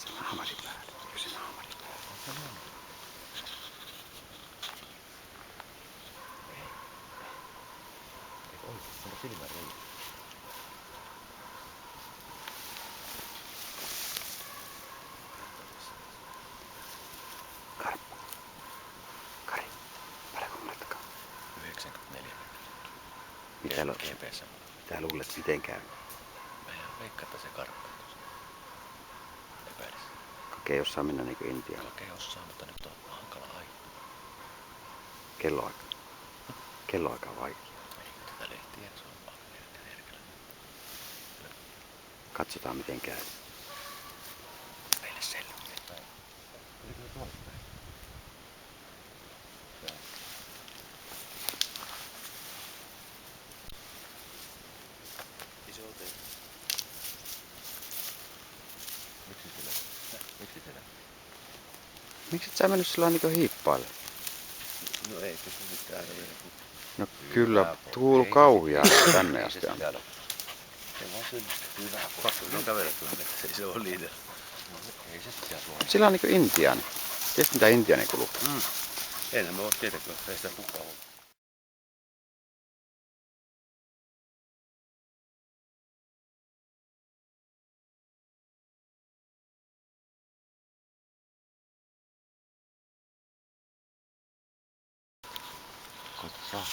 Se naamari päällä. Eikö se naamari päällä? Eikö oikein? Se on silmän reikä. Karppa. Kari. Paljonko matkaa? 94 Mitä, GPS. mitä luulet, miten käy? Mä veikkaan, että se karppaa tuossa. Epäilis. Kokee jossain mennä niinku Intiaan. Kokee jossain, mutta nyt on hankala aika. Kelloaika. Kelloaika on vaikea. Ei tätä lehtiä, se on vaan herkellä. Katsotaan miten käy. Meille selviää. Oliko se tuolla? Iso tee. Miksi se lähti? Miksi et sä mennyt sillä niinku hiippaille? No ei tässä mitään vielä. No kyllä, tuulu kauhia tänne asti on. Se vaan synnistä. Hyvä. Pakko on kävellä tuonne. Ei se ole liitä. Ei se siellä tuolla. Sillä on niinku intiaani. Tiedätkö mitä intiaani kuluu? Enhän mä oo tietäkään, ei sitä kukaan ole. Katsotaan.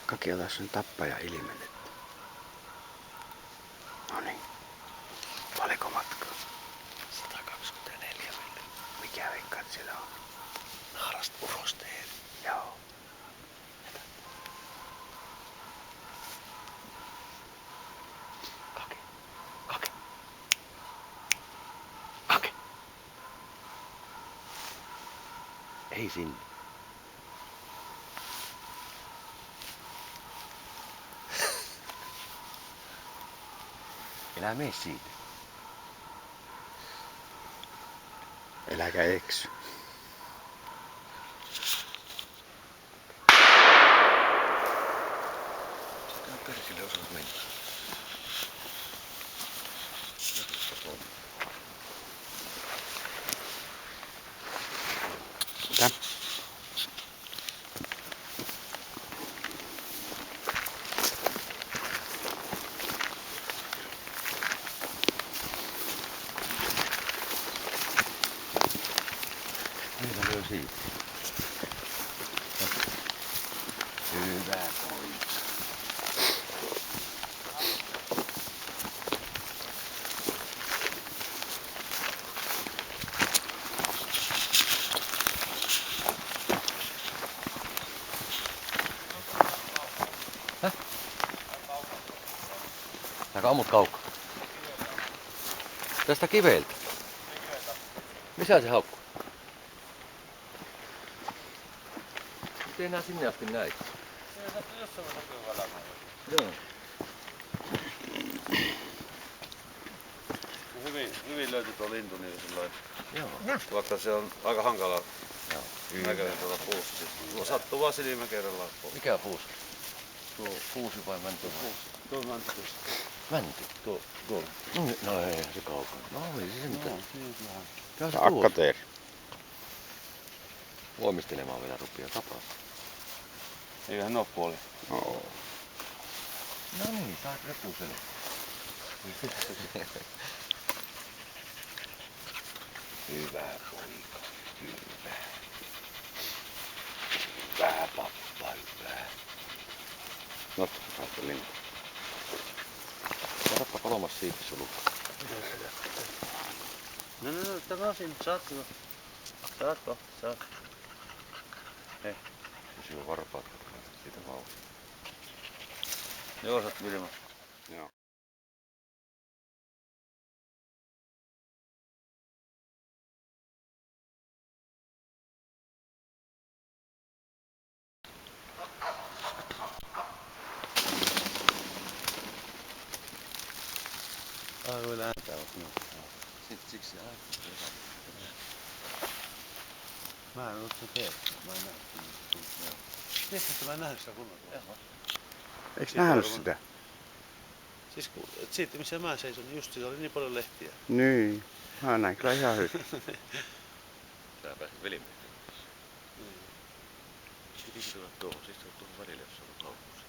Kaki on tässä tappaja ilmennyt. Noniin. Paljonko matkaa? 124 meille. Mikä veikkaat siellä on? Naarasta urosteen. Joo. Kake. Kake. Kake. Ei sinne. Elää mene siitä. Äläkä eksy. Sekä perkele osaat mennä. Mitä? Meillä lyö siitä. Hyvä poika. Häh? Sä ammut kaukka. Tästä kiveltä. Missä se haukkuu? Miten enää sinne asti näit? Joo. Hyvin löytyi tuo lintu niin sellainen, Joo. vaikka se on aika hankala Joo. näköinen tuolla puussa. Tuo sattuu vaan silmä kerrallaan. Mikä puusi? Tuo kuusi vai mänty vai? Tuo mänty tuossa. Mänty? Tuolla. No ei se kaukana. No ei se mitään. Kyllä se Akka tuossa. teeri. Voimistelemaan vielä rupeaa tapaa. Eiköhän ne oo puoli. No. No niin, saat repuselle. Hyvä poika, hyvä. Hyvä pappa, hyvä. Nostakaa se lintu. Saatapa kolmas siipi sulu. No, tämä on siinä. Saatko? Saatko? Saat. Pysyy varpaat siitä vauhtia. Joo, saat Vilma. Joo. Voi lähentää on. Siksi se aika. Mä en oo se tee. Mä en näe. Tiedätkö, että mä en nähnyt sitä kunnolla? Eiks nähnyt sitä? Siis siitä missä mä seison, niin just siellä oli niin paljon lehtiä. Niin. Mä näin kyllä ihan hyvin. Tää pääsi velimiehen. Pitikin tulla tuohon, siis tuohon välille, jos on ollut kaupunki.